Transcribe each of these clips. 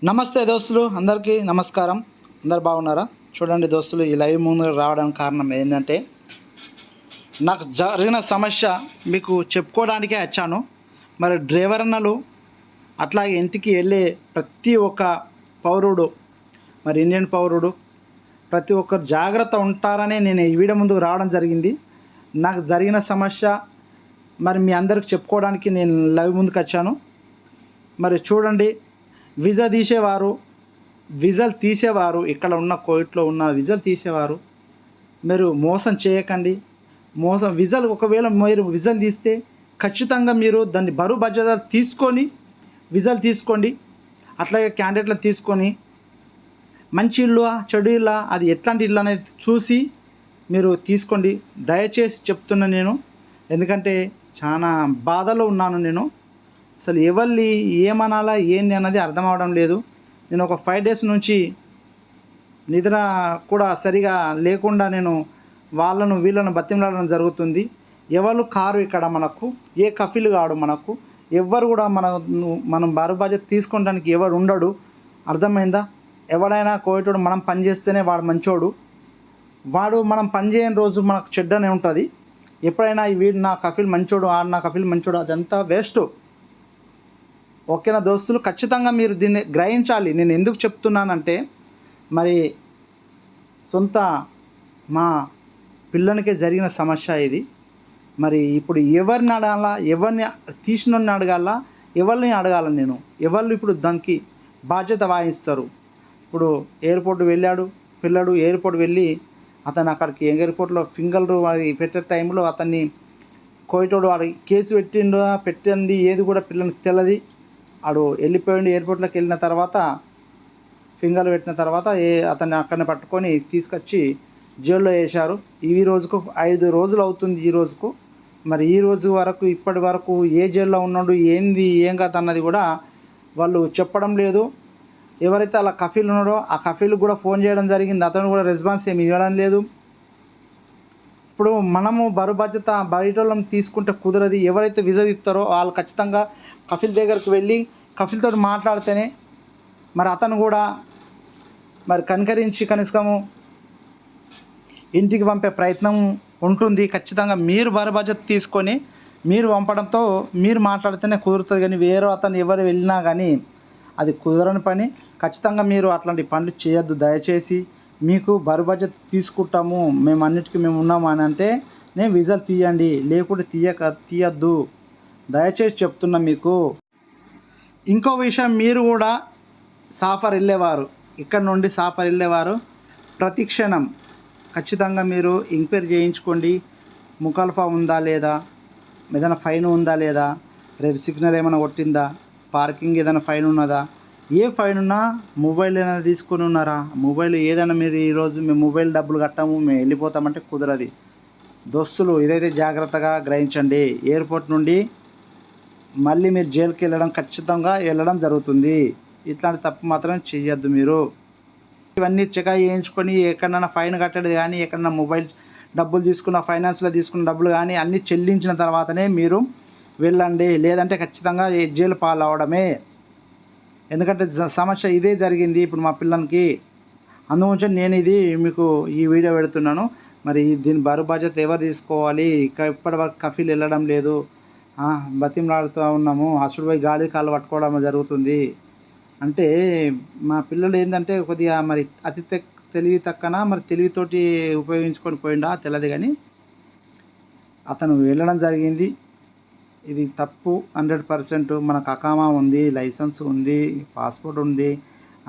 నమస్తే దోస్తులు, అందరికీ నమస్కారం. అందరు బాగున్నారా? చూడండి దోస్తులు, ఈ లైవ్ ముందు రావడానికి కారణం ఏంటంటే, నాకు జరిగిన సమస్య మీకు చెప్పుకోవడానికే వచ్చాను. మరి డ్రైవర్ అన్నలు అట్లాగే ఇంటికి వెళ్ళే ప్రతి ఒక్క పౌరుడు, మరి ఇండియన్ పౌరుడు ప్రతి ఒక్కరు జాగ్రత్త ఉంటారని నేను ఈ వీడియో ముందుకు రావడం జరిగింది. నాకు జరిగిన సమస్య మరి మీ అందరికి చెప్పుకోవడానికి నేను లైవ్ ముందుకు వచ్చాను. మరి చూడండి, విజల్ తీసేవారు ఇక్కడ ఉన్న కోవిడ్లో ఉన్న విజల్ తీసేవారు మీరు మోసం చేయకండి. ఒకవేళ మీరు విజల్ తీస్తే ఖచ్చితంగా మీరు దాన్ని బరువు బాధ్యత తీసుకొని విజల్ తీసుకోండి. అట్లాగే క్యాండిడేట్లను తీసుకొని మంచి ఇల్లు చెడు ఇల్లు అది ఎట్లాంటి ఇల్లు అనేది చూసి మీరు తీసుకోండి. దయచేసి చెప్తున్నా నేను, ఎందుకంటే చాలా బాధలో ఉన్నాను. నేను అసలు ఎవరిని ఏమనాలా ఏంది అన్నది అర్థం అవడం లేదు. నేను ఒక 5 days నుంచి నిద్ర కూడా సరిగా లేకుండా నేను వీళ్ళను బతిమలాడడం జరుగుతుంది. ఎవరు కారు ఇక్కడ మనకు, ఏ కఫీలు కాడు మనకు, ఎవ్వరు కూడా మనం బరువు బాధ్యత తీసుకోవడానికి ఎవరు ఉండడు. అర్థమైందా? ఎవడైనా కోయటోడు మనం పని చేస్తేనే వాడు మంచోడు. మనం పని చేయని రోజు మనకు చెడ్డనే ఉంటుంది. ఎప్పుడైనా వీడు నా కఫీల్ మంచోడు, నా కఫీల్ మంచోడు, అదంతా వేస్ట్. ఓకేనా దోస్తులు? ఖచ్చితంగా మీరు దీన్ని గ్రహించాలి. నేను ఎందుకు చెప్తున్నానంటే, మరి సొంత మా పిల్లనికే జరిగిన సమస్య ఇది. మరి ఇప్పుడు ఎవరిని అడగాలా, ఎవరిని తీసినోడిని అడగాలా, ఎవరిని అడగాల నేను? ఎవరు ఇప్పుడు దానికి బాధ్యత వహిస్తారు? ఇప్పుడు ఎయిర్పోర్ట్ పిల్లడు ఎయిర్పోర్ట్ వెళ్ళి అతను అక్కడికి ఎయిర్పోర్ట్లో ఫింగర్ పెట్టే టైంలో అతన్ని కోయటోడు వాడి కేసు పెట్టింది ఏది కూడా పిల్లనికి తెలియదు. ఆడు వెళ్ళిపోయిండు. ఎయిర్పోర్ట్లోకి వెళ్ళిన తర్వాత ఫింగర్లు పెట్టిన తర్వాత అతన్ని అక్కడనే పట్టుకొని తీసుకొచ్చి జైల్లో వేశారు. ఈ రోజుకు 5 రోజులు అవుతుంది. ఈ రోజుకు మరి ఈ రోజు వరకు ఇప్పటి వరకు ఏ జైల్లో ఉన్నాడు, ఏంది ఏం కథ అన్నది కూడా వాళ్ళు చెప్పడం లేదు. ఎవరైతే అలా కఫీల్ ఉన్నాడో ఆ కఫీల్కి కూడా ఫోన్ చేయడం జరిగింది. అతను కూడా రెస్పాన్స్ ఏమి ఇవ్వడం లేదు. ఇప్పుడు మనము బరువు బాధ్యత బయటోళ్ళని తీసుకుంటే కుదరది. ఎవరైతే విజా ఇస్తారో వాళ్ళు ఖచ్చితంగా కఫీల్ దగ్గరికి వెళ్ళి కఫీల్తో మాట్లాడితేనే మరి అతను కూడా మరి కనికరించి కనీసము ఇంటికి పంపే ప్రయత్నం ఉంటుంది. ఖచ్చితంగా మీరు బరువు బాధ్యత తీసుకొని మీరు పంపడంతో మీరు మాట్లాడితేనే కుదురుతుంది. కానీ వేరే అతను ఎవరు వెళ్ళినా కానీ అది కుదరని పని. ఖచ్చితంగా మీరు అట్లాంటి పనులు చేయొద్దు దయచేసి. మీకు బరువు బాధ్యత తీసుకుంటాము, మేము అన్నిటికీ మేము ఉన్నాము అని అంటే నేను విజల్ తీయండి, లేకుంటే తీయద్దు. దయచేసి చెప్తున్నా మీకు. ఇంకో విషయం, మీరు కూడా సాఫర్ వెళ్ళేవారు, ఇక్కడ నుండి సాఫర్ వెళ్ళేవారు ప్రతి క్షణం ఖచ్చితంగా మీరు ఎంక్వైరీ చేయించుకోండి. ముఖల్ఫా ఉందా లేదా, ఏదైనా ఫైన్ ఉందా లేదా, రెడ్ సిగ్నల్ ఏమైనా కొట్టిందా, పార్కింగ్ ఏదైనా ఫైన్ ఉన్నదా, ఏ ఫైన్ ఉన్నా మొబైల్ ఏదైనా తీసుకొని ఉన్నారా, మొబైల్ ఏదైనా మీరు ఈరోజు మేము మొబైల్ డబ్బులు కట్టాము మేము వెళ్ళిపోతామంటే కుదరది. దోస్తులు ఇదైతే జాగ్రత్తగా గ్రహించండి. ఎయిర్పోర్ట్ నుండి మళ్ళీ మీరు జైలుకి ఖచ్చితంగా వెళ్ళడం జరుగుతుంది. ఇట్లాంటి తప్పు మాత్రం చేయొద్దు మీరు. ఇవన్నీ చెక్ చేయించుకొని ఎక్కడైనా ఫైన్ కట్టేది కానీ, ఎక్కడైనా మొబైల్ డబ్బులు తీసుకున్న, ఫైనాన్స్లో తీసుకున్న డబ్బులు కానీ అన్నీ చెల్లించిన తర్వాతనే మీరు వెళ్ళండి. లేదంటే ఖచ్చితంగా జైలు పాలవడమే. ఎందుకంటే సమస్య ఇదే జరిగింది ఇప్పుడు మా పిల్లలకి. అందుగురించి నేను ఇది మీకు ఈ వీడియో పెడుతున్నాను. మరి దీని బరువు బాధ్యత ఎవరు తీసుకోవాలి? ఇప్పటి వరకు కఫీలు వెళ్ళడం లేదు, బతిమలాడుతూ ఉన్నాము, అసలు పోయి గాలి కాళ్ళు పట్టుకోవడం జరుగుతుంది. అంటే మా పిల్లలు ఏంటంటే కొద్దిగా మరి అతి తెలివి తక్కన మరి తెలివితోటి ఉపయోగించుకొని పోయిండా తెలియదు, కానీ అతను వెళ్ళడం జరిగింది. ఇది తప్పు 100%. మనకు అకామా ఉంది, లైసెన్స్ ఉంది, పాస్పోర్ట్ ఉంది,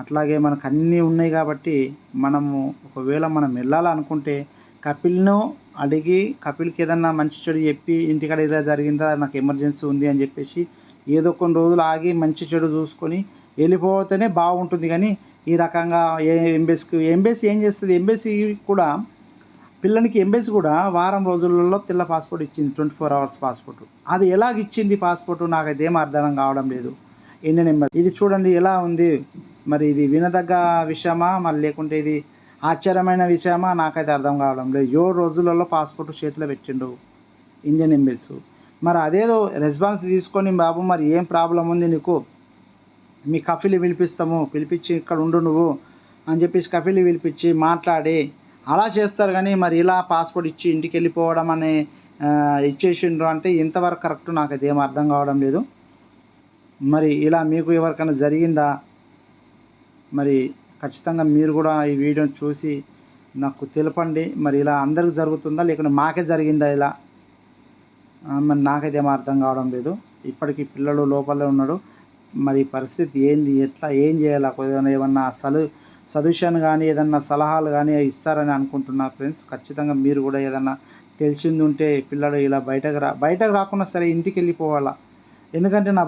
అట్లాగే మనకు అన్నీ ఉన్నాయి. కాబట్టి మనము ఒకవేళ మనం వెళ్ళాలనుకుంటే కపిల్ను అడిగి, కపిల్కి ఏదన్నా మంచి చెడు చెప్పి, ఇంటికాడ ఇలా జరిగిందా, నాకు ఎమర్జెన్సీ ఉంది అని చెప్పేసి ఏదో కొన్ని రోజులు ఆగి మంచి చెడు చూసుకొని వెళ్ళిపోతేనే బాగుంటుంది. కానీ ఈ రకంగా ఎంబెసీ ఏం చేస్తుంది? ఎంబెసీ కూడా వారం రోజులలో తెల్ల పాస్పోర్ట్ ఇచ్చింది, 24 hours పాస్పోర్ట్. అది ఎలాగిచ్చింది పాస్పోర్టు నాకైతే ఏం అర్థం కావడం లేదు. ఇండియన్ ఎంబసీ ఇది చూడండి ఎలా ఉంది. మరి ఇది వినదగ్గ విషయమా, మరి లేకుంటే ఇది ఆశ్చర్యమైన విషయమా, నాకైతే అర్థం కావడం లేదు. 7 రోజులలో పాస్పోర్ట్ చేతిలో పెట్టిండు ఇండియన్ ఎంబసీ. మరి అదేదో రెస్పాన్స్ తీసుకొని, బాబు మరి ఏం ప్రాబ్లం ఉంది నీకు, మీ కఫీలు పిలిపిస్తాము, పిలిపించి ఇక్కడ ఉండు నువ్వు అని చెప్పేసి కఫీలు పిలిపించి మాట్లాడి అలా చేస్తారు. కానీ మరి ఇలా పాస్పోర్ట్ ఇచ్చి ఇంటికి వెళ్ళిపోవడం అనే ఇచ్చేసిండ్రు అంటే ఎంతవరకు కరెక్ట్ నాకు అదేం అర్థం కావడం లేదు. మరి ఇలా మీకు ఎవరికైనా జరిగిందా? మరి ఖచ్చితంగా మీరు కూడా ఈ వీడియోని చూసి నాకు తెలపండి. మరి ఇలా అందరికి జరుగుతుందా లేకుంటే మాకే జరిగిందా ఇలా? మరి నాకైతే ఏం అర్థం కావడం లేదు. ఇప్పటికీ పిల్లలు లోపలే ఉన్నాడు. మరి పరిస్థితి ఏంది, ఎట్లా, ఏం చేయాలా? కొద్దిగా ఏమన్నా సజెషన్ కానీ ఏదన్నా సలహాలు కానీ ఇస్తారని అనుకుంటున్నా ఫ్రెండ్స్. ఖచ్చితంగా మీరు కూడా ఏదన్నా తెలిసింది ఉంటే పిల్లలు ఇలా బయటకు రాకుండా సరే ఇంటికి వెళ్ళిపోవాలా. ఎందుకంటే నా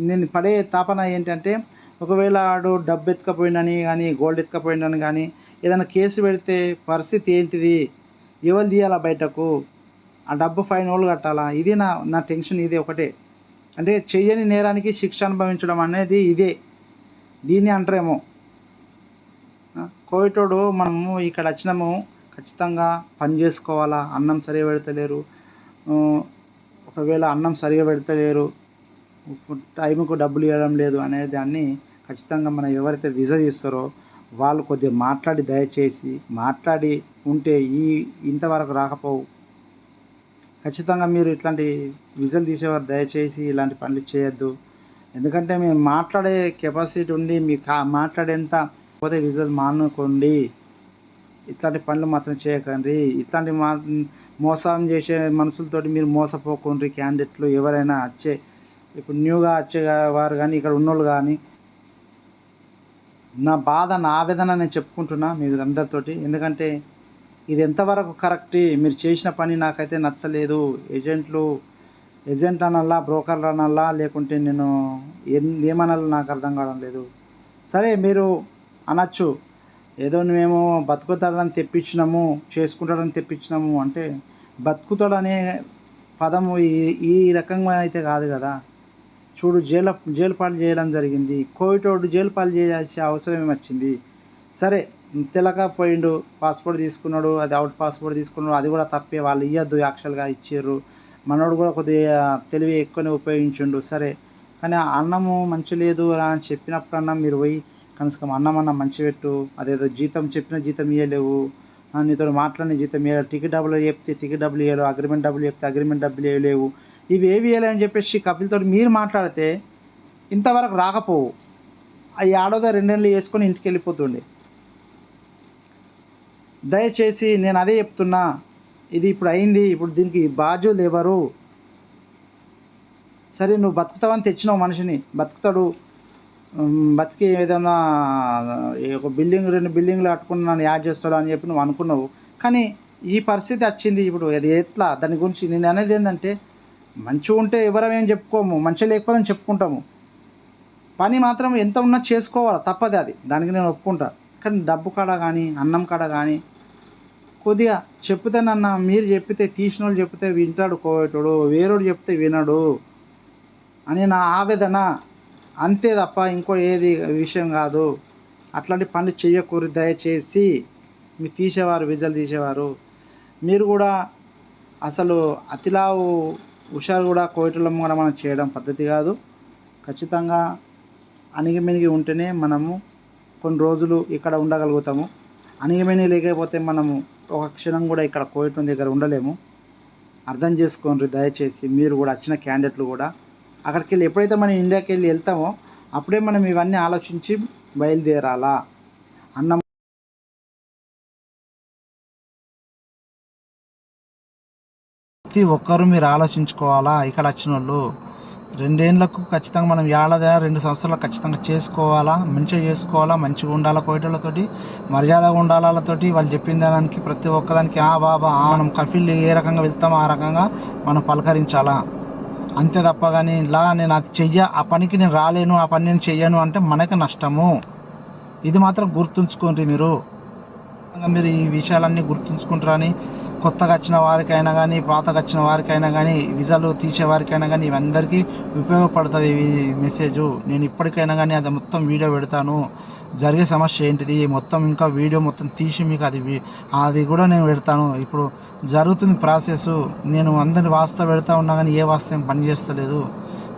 నేను పడే తాపన ఏంటంటే ఒకవేళ ఆడు డబ్బు ఎత్తుకపోయిందని కానీ గోల్డ్ ఎత్తుకపోయిందని కానీ ఏదైనా కేసు పెడితే పరిస్థితి ఏంటిది? ఎవరు తీయాలా బయటకు? ఆ డబ్బు ఫైన్ వాళ్ళు కట్టాలా? ఇది నా టెన్షన్ ఇదే ఒకటే. అంటే చెయ్యని నేరానికి శిక్ష అనుభవించడం అనేది ఇదే, దీన్ని అంటారేమో. కోవిటోడు మనము ఇక్కడ వచ్చినాము ఖచ్చితంగా పని చేసుకోవాలా. అన్నం సరిగా పెడతలేరు, ఒకవేళ అన్నం సరిగా పెడతలేరు, టైంకు డబ్బులు ఇవ్వడం లేదు అనే దాన్ని ఖచ్చితంగా మనం ఎవరైతే వీసా తీస్తారో వాళ్ళు కొద్దిగా మాట్లాడి దయచేసి మాట్లాడి ఉంటే ఇంతవరకు రాకపోవు. ఖచ్చితంగా మీరు ఇట్లాంటి వీసాలు తీసేవారు దయచేసి ఇలాంటి పనులు చేయొద్దు. ఎందుకంటే మేము మాట్లాడే కెపాసిటీ ఉండి మీకు మాట్లాడేంత పోతే వీసాలు మానుకోండి. ఇట్లాంటి పనులు మాత్రం చేయకండి. ఇట్లాంటి మోసం చేసే మనుషులతోటి మీరు మోసపోకండి. క్యాండిడేట్లు ఎవరైనా ఇప్పుడు న్యూగా వచ్చే వారు కానీ ఇక్కడ ఉన్నోళ్ళు కానీ నా బాధ నా ఆవేదన నేను చెప్పుకుంటున్నా మీరు అందరితోటి. ఎందుకంటే ఇది ఎంతవరకు కరెక్ట్? మీరు చేసిన పని నాకైతే నచ్చలేదు. ఏజెంట్ అనల్లా, బ్రోకర్లు అనల్లా, లేకుంటే నేను ఏమనాలో నాకు అర్థం కావడం లేదు. సరే మీరు అనొచ్చు ఏదో మేము బతుకుతాడని తెప్పించినాము, చేసుకుంటాడని తెప్పించినాము అంటే బతుకుతాడనే పదము ఈ రకంగా అయితే కాదు కదా. చూడు జైలు పాలు చేయడం జరిగింది. కోవిటోడు జైలు పాలు చేయాల్సిన అవసరం ఏమొచ్చింది? సరే తెలకపోయిండు, పాస్పోర్ట్ తీసుకున్నాడు, అది అవుట్ పాస్పోర్ట్ తీసుకున్నాడు, అది కూడా తప్పే. వాళ్ళు ఇవ్వద్దు, యాక్చువల్గా ఇచ్చారు. మనోడు కూడా కొద్దిగా తెలివి ఎక్కువనే ఉపయోగించిండు. సరే కానీ అన్నము మంచి లేదు అని చెప్పినప్పుడన్నా మీరు పోయి కనీసం అన్నం మంచి పెట్టు. అదేదో జీతం చెప్పిన జీతం ఇవ్వలేవు, నీతో మాట్లాడిన జీతం ఇవ్వలేవు, టికెట్ డబ్బులు చెప్తే టికెట్ డబ్బులు ఇవ్వలేవు, అగ్రిమెంట్ డబ్బులు చెప్తే అగ్రిమెంట్ డబ్బులు ఇవ్వలేవు. ఇవి ఏవి ఇవ్వలేని చెప్పేసి కపిల్తో మీరు మాట్లాడితే ఇంతవరకు రాకపోవు. అవి ఆడోదో 2 నెలలు వేసుకొని ఇంటికి వెళ్ళిపోతుండే. దయచేసి నేను అదే చెప్తున్నా. ఇది ఇప్పుడు అయింది, ఇప్పుడు దీనికి బాధ్యులు ఎవరు? సరే నువ్వు బతుకుతావని తెచ్చినావు మనిషిని, బతుకుతాడు, బతికి ఏదైనా ఒక 2 బిల్డింగ్లు కట్టుకుని నన్ను యాడ్ చేస్తాడు అని చెప్పి నువ్వు అనుకున్నావు. కానీ ఈ పరిస్థితి వచ్చింది ఇప్పుడు. అది ఎట్లా? దాని గురించి నేను అనేది ఏంటంటే మంచిగా ఉంటే ఎవరమేం చెప్పుకోము, మంచిగా లేకపోతే చెప్పుకుంటాము. పని మాత్రం ఎంత ఉన్నా చేసుకోవాలి, తప్పదు అది, దానికి నేను ఒప్పుకుంటా. కానీ డబ్బు కాడ కానీ అన్నం కాడ కానీ కొద్దిగా చెప్తానన్నా. మీరు చెప్పితే తీసిన వాళ్ళు చెప్తే వింటాడు కోవిటోడు, వేరేడు చెప్తే వినడు అని నా ఆవేదన. అంతే తప్ప ఇంకో ఏది విషయం కాదు. అట్లాంటి పనులు చెయ్యకూరి దయచేసి. మీరు తీసేవారు, విజువల్ తీసేవారు మీరు కూడా అసలు అతిలావు హుషారు కూడా కోవిటోళ్ళం కూడా మనం చేయడం పద్ధతి కాదు. ఖచ్చితంగా అణిగిమెనిగి ఉంటేనే మనము కొన్ని రోజులు ఇక్కడ ఉండగలుగుతాము. అణిగిమెనిగి లేకపోతే మనము ఒక క్షణం కూడా ఇక్కడ కోవిటం దగ్గర ఉండలేము. అర్థం చేసుకోండి దయచేసి. మీరు కూడా వచ్చిన క్యాండిడేట్లు కూడా అక్కడికి వెళ్ళి ఎప్పుడైతే మనం ఇండియాకి వెళ్తామో అప్పుడే మనం ఇవన్నీ ఆలోచించి బయలుదేరాలా. అన్నం ప్రతి ఒక్కరు మీరు ఆలోచించుకోవాలా. ఇక్కడ వచ్చిన వాళ్ళు 2 ఏళ్ళకు ఖచ్చితంగా మనం 2 సంవత్సరాలు ఖచ్చితంగా చేసుకోవాలా. మంచిగా చేసుకోవాలా, మంచిగా ఉండాలా, కోవిటోళ్ళతోటి మర్యాదగా ఉండాలతోటి. వాళ్ళు చెప్పిన దానికి ప్రతి ఒక్కదానికి బాబా మనం కఫీల్ ఏ రకంగా వెళ్తామో ఆ రకంగా మనం పలకరించాలా. అంతే తప్ప కానీ ఇలా నేను అది ఆ పనికి నేను రాలేను, ఆ పని నేను చెయ్యను అంటే మనకి నష్టము. ఇది మాత్రం గుర్తుంచుకోండి మీరు. ఈ విషయాలన్నీ గుర్తుంచుకుంటారని కొత్తగా వచ్చిన వారికైనా కానీ పాతగా వచ్చిన వారికైనా కానీ వీసాలు తీసే వారికైనా కానీ ఇవందరికీ ఉపయోగపడుతుంది ఈ మెసేజ్. నేను ఇప్పటికైనా కానీ అది మొత్తం వీడియో పెడతాను. జరిగే సమస్య ఏంటిది మొత్తం ఇంకా వీడియో మొత్తం తీసి మీకు అది కూడా నేను పెడతాను. ఇప్పుడు జరుగుతుంది ప్రాసెస్. నేను అందరి వాస్తా పెడతా ఉన్నా కానీ ఏ వాస్త పని చేస్తలేదు.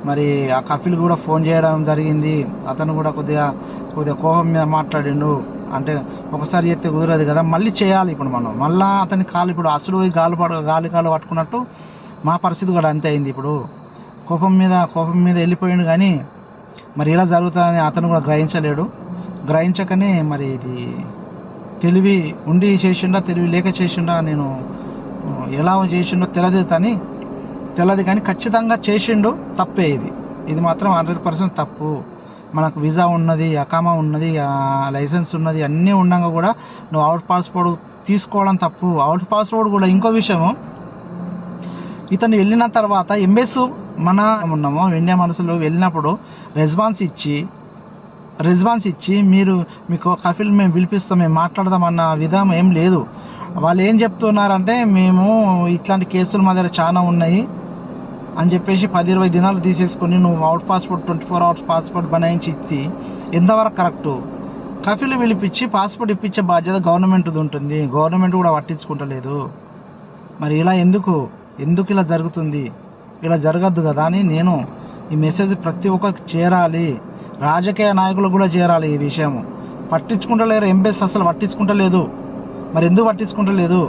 మరి ఆ కపిల్ కూడా ఫోన్ చేయడం జరిగింది. అతను కూడా కొద్దిగా కోపం మీద మాట్లాడిండు. అంటే ఒకసారి చేస్తే కుదరదు కదా, మళ్ళీ చేయాలి ఇప్పుడు మనం. మళ్ళీ అతని కాలు ఇప్పుడు అసలు పోయి గాలి కాలు పట్టుకున్నట్టు మా పరిస్థితి కూడా అంతే అయింది. ఇప్పుడు కోపం మీద వెళ్ళిపోయిండు. కానీ మరి ఇలా జరుగుతుందని అతను కూడా గ్రహించకనే మరి ఇది తెలివి ఉండి చేసిండా తెలివి లేక చేసిండా నేను ఎలా చేసిండో తెలియదు కానీ ఖచ్చితంగా చేసిండు. తప్పే ఇది మాత్రం 100% తప్పు. మనకు వీసా ఉన్నది, అకామా ఉన్నది, లైసెన్స్ ఉన్నది, అన్నీ ఉండగా కూడా నువ్వు అవుట్ పాస్పోర్ట్ తీసుకోవడం తప్పు. అవుట్ పాస్పోర్ట్ కూడా ఇంకో విషయము, ఇతను వెళ్ళిన తర్వాత ఎంబెస్ మన ఉన్నామో ఇండియా మనసులో వెళ్ళినప్పుడు రెస్పాన్స్ ఇచ్చి మీకు కఫిల్ మేము పిలిపిస్తాం, మేము మాట్లాడదామన్న విధానం ఏం లేదు. వాళ్ళు ఏం చెప్తున్నారంటే మేము ఇట్లాంటి కేసులు మా దగ్గర చాలా ఉన్నాయి అని చెప్పేసి 10-20 దినాలు తీసేసుకొని నువ్వు అవుట్ పాస్పోర్ట్ 24 అవర్స్ పాస్పోర్ట్ బనాయించి ఇచ్చి ఎంతవరకు కరెక్టు? కఫిల్ పిలిపించి పాస్పోర్ట్ ఇప్పించే బాధ్యత గవర్నమెంట్ది ఉంటుంది. గవర్నమెంట్ కూడా పట్టించుకుంటలేదు. మరి ఇలా ఎందుకు ఇలా జరుగుతుంది? ఇలా జరగద్దు కదా అని నేను ఈ మెసేజ్ ప్రతి ఒక్కరికి చేరాలి, రాజకీయ నాయకులకు కూడా చేరాలి. ఈ విషయము పట్టించుకుంటలేరు. ఎంబెస్ అసలు పట్టించుకుంటలేదు. మరి ఎందుకు పట్టించుకుంటలేదు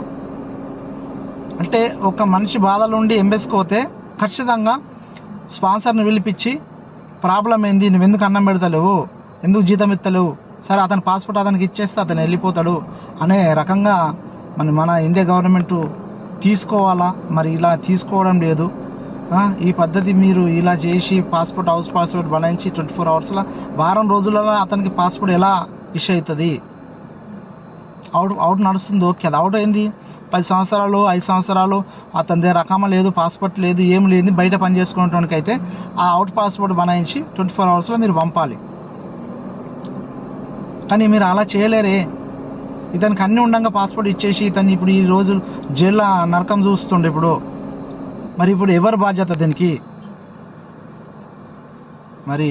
అంటే ఒక మనిషి బాధలు ఉండి ఎంబెస్కి పోతే ఖచ్చితంగా స్పాన్సర్ని పిలిపించి ప్రాబ్లం ఏంది, నువ్వు ఎందుకు అన్నం పెడతలేవు, ఎందుకు జీతం ఇస్తలేవు, సరే అతని పాస్పోర్ట్ అతనికి ఇచ్చేస్తే అతను వెళ్ళిపోతాడు అనే రకంగా మన ఇండియా గవర్నమెంట్ తీసుకోవాలా. మరి ఇలా తీసుకోవడం లేదు. ఈ పద్ధతి మీరు ఇలా చేసి హౌస్ పాస్పోర్ట్ బనాయించి 24 అవర్స్లో వారం రోజులలో అతనికి పాస్పోర్ట్ ఎలా ఇష్యూ అవుతుంది? అవుట్ నడుస్తుంది, ఓకే. అది అవుట్ అయింది 10 సంవత్సరాలు 5 సంవత్సరాలు అతని దగ్గర అకామా లేదు, పాస్పోర్ట్ లేదు, ఏం లేదు, బయట పని చేసుకునేటానికి అయితే ఆ అవుట్ పాస్పోర్ట్ బనాయించి 24 అవర్స్లో మీరు పంపాలి. కానీ మీరు అలా చేయలేరే. ఇతనికి అన్నీ ఉండగా పాస్పోర్ట్ ఇచ్చేసి ఇతన్ని ఇప్పుడు ఈ రోజు జైల్లో నరకం చూస్తుండే. మరి ఇప్పుడు ఎవరు బాధ్యత దీనికి? మరి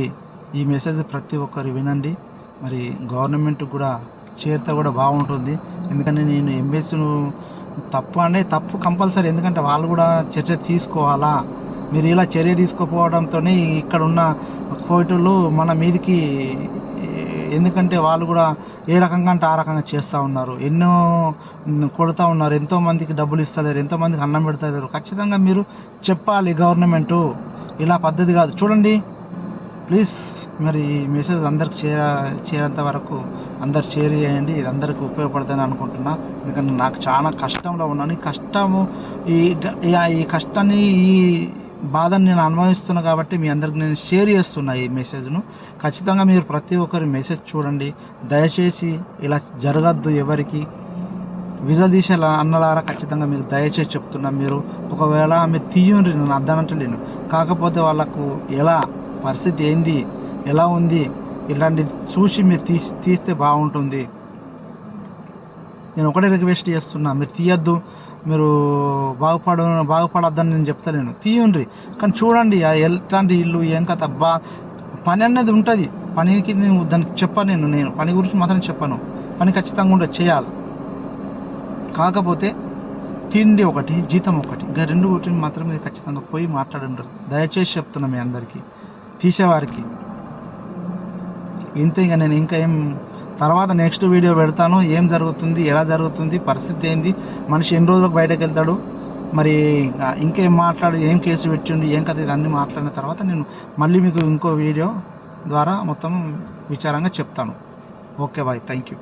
ఈ మెసేజ్ ప్రతి ఒక్కరు వినండి. మరి గవర్నమెంట్ కూడా చేరితే కూడా బాగుంటుంది. ఎందుకంటే నేను ఎంబెస్ను తప్పు కంపల్సరీ. ఎందుకంటే వాళ్ళు కూడా చర్య తీసుకోవాలా. మీరు ఇలా చర్య తీసుకోకపోవడంతో ఇక్కడ ఉన్న కోర్టులు మన మీదికి, ఎందుకంటే వాళ్ళు కూడా ఏ రకంగా అంటే ఆ రకంగా చేస్తూ ఉన్నారు, ఎన్నో కొడుతూ ఉన్నారు, ఎంతోమందికి డబ్బులు ఇస్తలేరు, ఎంతోమందికి అన్నం పెడతలేరు. ఖచ్చితంగా మీరు చెప్పాలి గవర్నమెంటు, ఇలా పద్ధతి కాదు. చూడండి ప్లీజ్, మరి ఈ మెసేజ్ అందరికి చేరేంత వరకు అందరు షేర్ చేయండి. ఇది అందరికీ ఉపయోగపడుతుంది అనుకుంటున్నా. ఎందుకంటే నాకు చాలా కష్టంలో ఉన్నాను. ఈ కష్టాన్ని ఈ బాధను నేను అనుభవిస్తున్నా కాబట్టి మీ అందరికి నేను షేర్ చేస్తున్నా ఈ మెసేజ్ను. ఖచ్చితంగా మీరు ప్రతి ఒక్కరి మెసేజ్ చూడండి. దయచేసి ఇలా జరగద్దు ఎవరికి. విజా తీసే అన్నలారా ఖచ్చితంగా మీకు దయచేసి చెప్తున్నా. మీరు ఒకవేళ మీరు తీయండి, నేను అర్థమంటలేను. కాకపోతే వాళ్ళకు ఎలా పరిస్థితి ఏంది, ఎలా ఉంది, ఇలాంటిది చూసి మీరు తీస్తే బాగుంటుంది. నేను ఒకటే రిక్వెస్ట్ చేస్తున్నా, మీరు తీయద్దు, మీరు బాగుపడద్దని నేను చెప్తలేను. తీయండి, కానీ చూడండి ఎలాంటి ఇల్లు ఏం కథ. పని అనేది ఉంటుంది. పనికి నేను దానికి చెప్పను. నేను పని గురించి మాత్రం చెప్పను. పని ఖచ్చితంగా ఉండదు, చేయాలి. కాకపోతే తిండి ఒకటి, జీతం ఒకటి, ఇంకా 2 మాత్రం మీరు ఖచ్చితంగా పోయి మాట్లాడండి. దయచేసి చెప్తున్నా మీ అందరికీ, తీసేవారికి ఇంతే. ఇంకా నేను ఇంకా ఏం తర్వాత నెక్స్ట్ వీడియో పెడతాను. ఏం జరుగుతుంది, ఎలా జరుగుతుంది, పరిస్థితి ఏంది, మనిషి ఎన్ని రోజులకు బయటకు వెళ్తాడు, మరి ఇంకేం ఏం కేసు పెట్టిండు, ఏం కథ, ఇదన్నీ మాట్లాడిన తర్వాత నేను మళ్ళీ మీకు ఇంకో వీడియో ద్వారా మొత్తం విచారంగా చెప్తాను. Okay bye, thank you.